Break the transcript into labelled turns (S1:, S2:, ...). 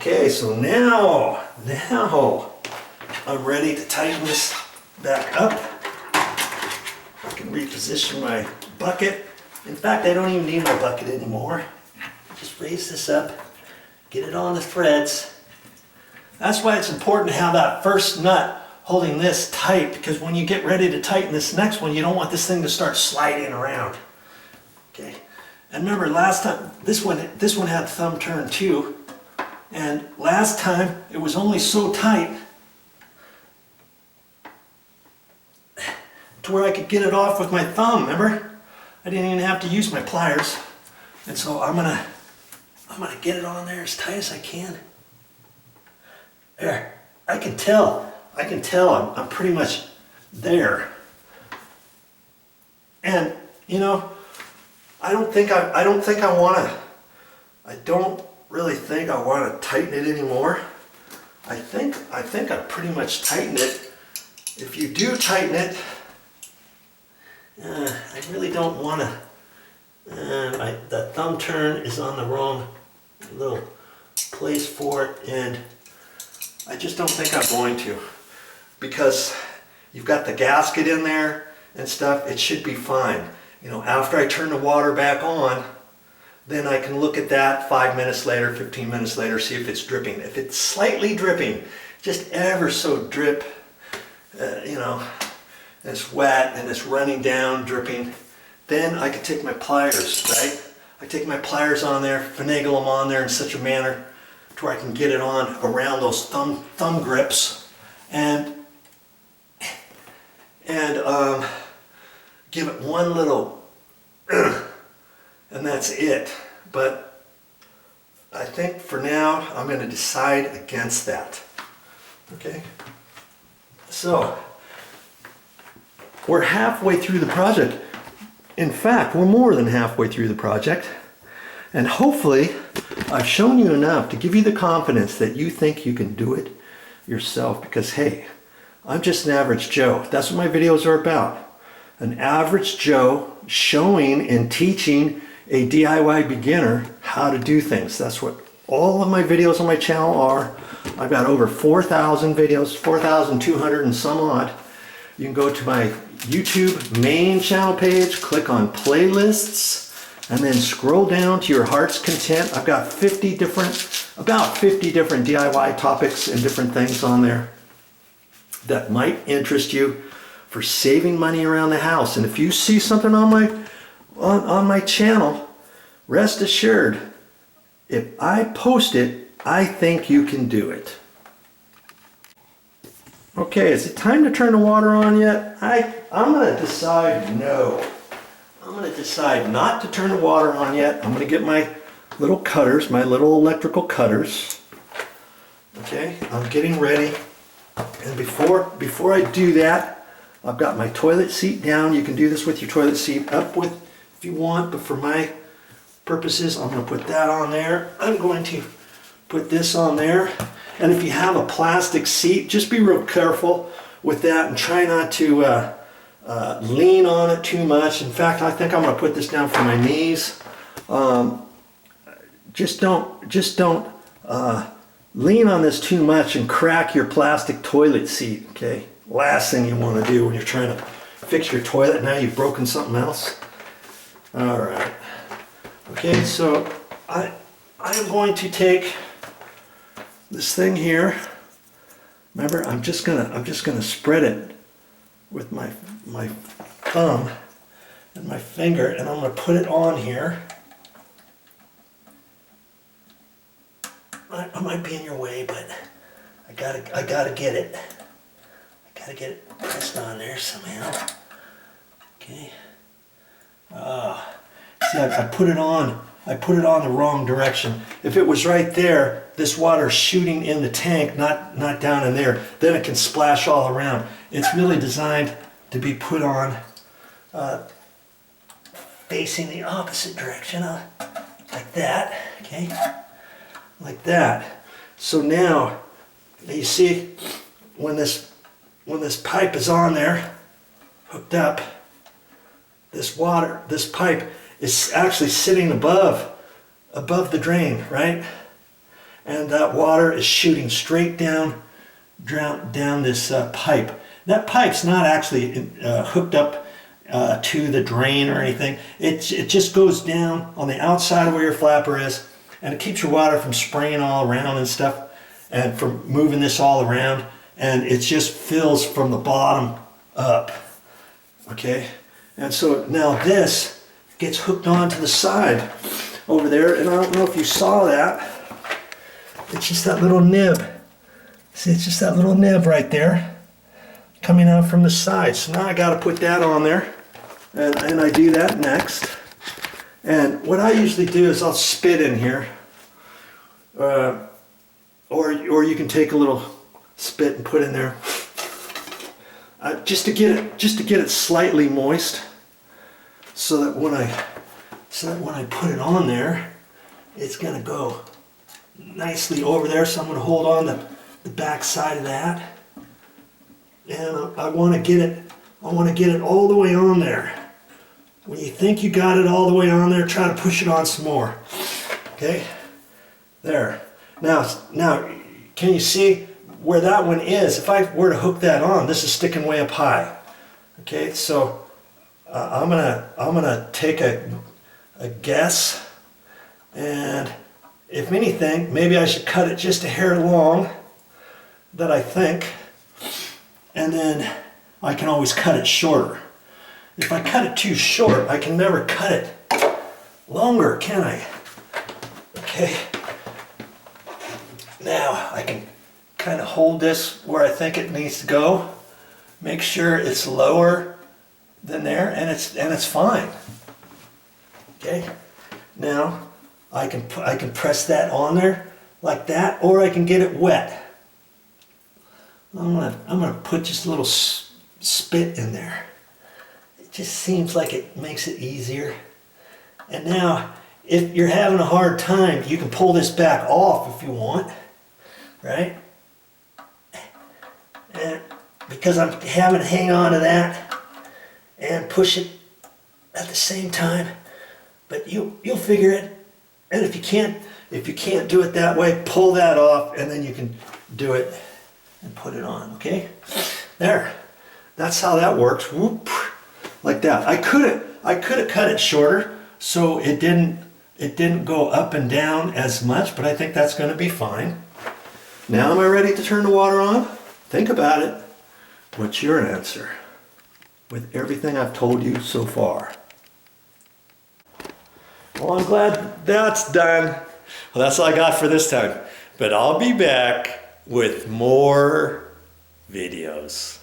S1: Okay, so now I'm ready to tighten this back up. I can reposition my bucket. In fact, I don't even need my bucket anymore. Just raise this up, get it on the threads. That's why it's important to have that first nut holding this tight, because when you get ready to tighten this next one, you don't want this thing to start sliding around. Okay, and remember last time, this one had thumb turn too, and last time it was only so tight to where I could get it off with my thumb, remember? I didn't even have to use my pliers. And so I'm gonna get it on there as tight as I can. There, I can tell I'm pretty much there. And you know, I don't really think I want to tighten it anymore. I think I pretty much tightened it. If you do tighten it, I really don't want to. The thumb turn is on the wrong little place for it, and I just don't think I'm going to, because you've got the gasket in there and stuff. It should be fine. You know, after I turn the water back on, then I can look at that 5 minutes later, 15 minutes later, see if it's dripping. If it's slightly dripping, just ever so drip, you know, and it's wet and it's running down, dripping, then I can take my pliers, right? I take my pliers on there, finagle them on there in such a manner to where I can get it on around those thumb grips, and give it one little, and that's it. But I think for now I'm going to decide against that. Okay, so we're halfway through the project. In fact, we're more than halfway through the project, and hopefully I've shown you enough to give you the confidence that you think you can do it yourself, because hey, I'm just an average Joe. That's what my videos are about. An average Joe showing and teaching a DIY beginner how to do things. That's what all of my videos on my channel are. I've got over 4,000 videos, 4,200 and some odd. You can go to my YouTube main channel page, click on playlists, and then scroll down to your heart's content. I've got about 50 different DIY topics and different things on there that might interest you for saving money around the house. And if you see something on my channel, rest assured, if I post it, I think you can do it. Okay, is it time to turn the water on yet? I'm going to decide no. I'm going to decide not to turn the water on yet. I'm going to get my little cutters, my little electrical cutters. Okay, I'm getting ready. And before I do that, I've got my toilet seat down. You can do this with your toilet seat up with if you want, but for my purposes, I'm going to put that on there. I'm going to put this on there. And if you have a plastic seat, just be real careful with that and try not to lean on it too much. In fact, I think I'm going to put this down for my knees. Just don't lean on this too much and crack your plastic toilet seat. Okay, last thing you want to do when you're trying to fix your toilet. Now you've broken something else. All right. Okay, so I am going to take this thing here. Remember, I'm just gonna spread it with my thumb and my finger, and I'm gonna put it on here. I might be in your way, but I gotta get it. I gotta get it pressed on there somehow. Okay. See, I put it on. I put it on the wrong direction. If it was right there, this water's shooting in the tank, not down in there. Then it can splash all around. It's really designed to be put on facing the opposite direction, like that. Okay, like that. So now, you see, when this pipe is on there, hooked up, this pipe is actually sitting above the drain, right? and that water is shooting straight down this pipe. That pipe's not actually hooked up to the drain or anything. It just goes down on the outside of where your flapper is, and it keeps your water from spraying all around and stuff, and from moving this all around, and it just fills from the bottom up. Okay, and so now this gets hooked onto the side over there, and I don't know if you saw that. It's just that little nib. See, it's just that little nib right there coming out from the side. So now I got to put that on there, and I do that next. And what I usually do is I'll spit in here, or you can take a little spit and put in there, just to get it slightly moist, so that when I put it on there, it's gonna go nicely over there. So I'm gonna hold on the back side of that, and I want to get it all the way on there. When you think you got it all the way on there, try to push it on some more. Okay, there. Now, can you see where that one is? If I were to hook that on, this is sticking way up high. Okay, so I'm gonna take a guess, and if anything, maybe I should cut it just a hair long, that I think, and then I can always cut it shorter. If I cut it too short, I can never cut it longer, can I? Okay. Now I can kind of hold this where I think it needs to go. Make sure it's lower than there, and it's fine. Okay. Now I can press that on there like that, or I can get it wet. I'm gonna put just a little spit in there. It just seems like it makes it easier. And now, if you're having a hard time, you can pull this back off if you want, right? And because I'm having to hang on to that and push it at the same time, but you'll figure it. And if you can't do it that way, pull that off, and then you can do it and put it on. Okay, there. That's how that works. Whoop, like that. I could have cut it shorter so it didn't go up and down as much, but I think that's going to be fine. Now am I ready to turn the water on? Think about it. What's your answer with everything I've told you so far? Well, I'm glad that's done. Well, that's all I got for this time. But I'll be back with more videos.